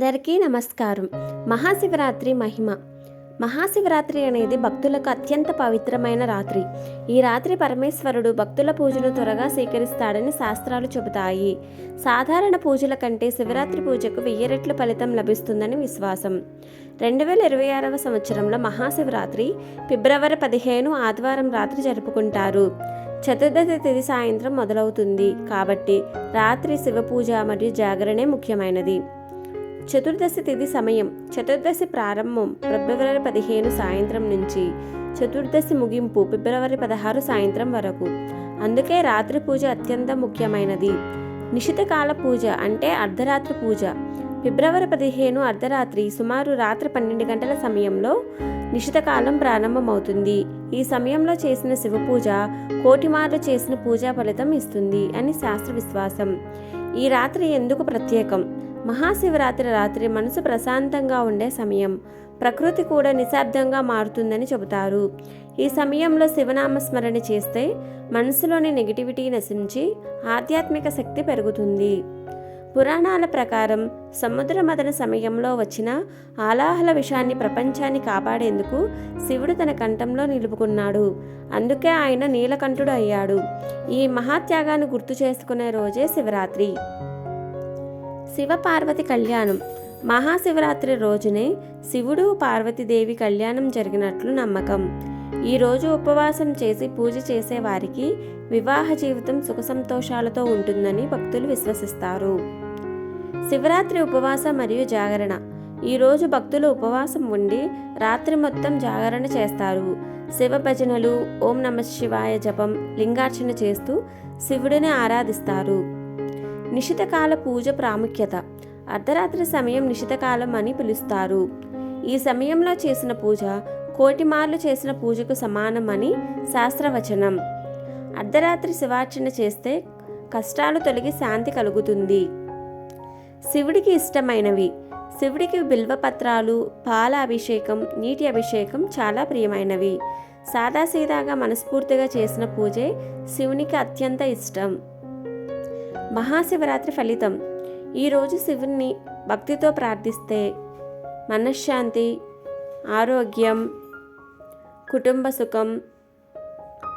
అందరికీ నమస్కారం. మహాశివరాత్రి మహిమ. మహాశివరాత్రి అనేది భక్తులకు అత్యంత పవిత్రమైన రాత్రి. ఈ రాత్రి పరమేశ్వరుడు భక్తుల పూజను త్వరగా స్వీకరిస్తాడని శాస్త్రాలు చెబుతాయి. సాధారణ పూజల కంటే శివరాత్రి పూజకు 1000 రెట్ల ఫలితం లభిస్తుందని విశ్వాసం. 2026వ సంవత్సరంలో మహాశివరాత్రి ఫిబ్రవరి 15 ఆదివారం రాత్రి జరుపుకుంటారు. చతుర్దశి తిథి సాయంత్రం మొదలవుతుంది కాబట్టి రాత్రి శివ పూజ మరియు జాగరణే ముఖ్యమైనది. చతుర్దశి తిథి సమయం. చతుర్దశి ప్రారంభం ఫిబ్రవరి 15 సాయంత్రం నుంచి చతుర్దశి ముగింపు ఫిబ్రవరి 16 సాయంత్రం వరకు. అందుకే రాత్రి పూజ అత్యంత ముఖ్యమైనది. నిశితకాల పూజ అంటే అర్ధరాత్రి పూజ. ఫిబ్రవరి 15 అర్ధరాత్రి సుమారు రాత్రి 12 గంటల సమయంలో నిశితకాలం ప్రారంభమవుతుంది. ఈ సమయంలో చేసిన శివ పూజ కోటి మార్లు చేసిన పూజా ఫలితం ఇస్తుంది అని శాస్త్ర విశ్వాసం. ఈ రాత్రి ఎందుకు ప్రత్యేకం? మహాశివరాత్రి రాత్రి మనసు ప్రశాంతంగా ఉండే సమయం. ప్రకృతి కూడా నిశ్శబ్దంగా మారుతుందని చెబుతారు. ఈ సమయంలో శివనామస్మరణ చేస్తే మనసులోని నెగిటివిటీ నశించి ఆధ్యాత్మిక శక్తి పెరుగుతుంది. పురాణాల ప్రకారం సముద్ర మథన సమయంలో వచ్చిన ఆలాహల విషాన్ని ప్రపంచాన్ని కాపాడేందుకు శివుడు తన కంఠంలో నిలుపుకున్నాడు. అందుకే ఆయన నీలకంఠుడు అయ్యాడు. ఈ మహాత్యాగాన్ని గుర్తు చేసుకునే రోజే శివరాత్రి. శివ పార్వతి కళ్యాణం. మహాశివరాత్రి రోజునే శివుడు పార్వతీదేవి కళ్యాణం జరిగినట్లు నమ్మకం. ఈ రోజు ఉపవాసం చేసి పూజ చేసే వారికి వివాహ జీవితం సుఖ సంతోషాలతో ఉంటుందని భక్తులు విశ్వసిస్తారు. శివరాత్రి ఉపవాసం మరియు జాగరణ. ఈ రోజు భక్తులు ఉపవాసం ఉండి రాత్రి మొత్తం జాగరణ చేస్తారు. శివ భజనలు, ఓం నమః శివాయ జపం, లింగార్చన చేస్తూ శివుడిని ఆరాధిస్తారు. నిశితకాల పూజ ప్రాముఖ్యత. అర్ధరాత్రి సమయం నిశితకాలం అని పిలుస్తారు. ఈ సమయంలో చేసిన పూజ కోటి మార్లు చేసిన పూజకు సమానం అని శాస్త్రవచనం. అర్ధరాత్రి శివార్చన చేస్తే కష్టాలు తొలగి శాంతి కలుగుతుంది. శివుడికి ఇష్టమైనవి. శివుడికి బిల్వపత్రాలు, పాల అభిషేకం, నీటి అభిషేకం చాలా ప్రియమైనవి. సాదాసీదాగా మనస్ఫూర్తిగా చేసిన పూజే శివునికి అత్యంత ఇష్టం. మహాశివరాత్రి ఫలితం. ఈరోజు శివుణ్ణి భక్తితో ప్రార్థిస్తే మనశ్శాంతి, ఆరోగ్యం, కుటుంబ సుఖం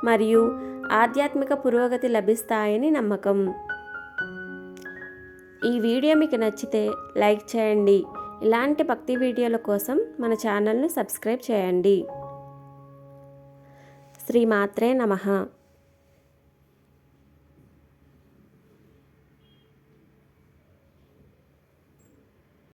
మరియు ఆధ్యాత్మిక పురోగతి లభిస్తాయని నమ్మకం. ఈ వీడియో మీకు నచ్చితే లైక్ చేయండి. ఇలాంటి భక్తి వీడియోల కోసం మన ఛానల్ను సబ్స్క్రైబ్ చేయండి. శ్రీమాత్రే నమః.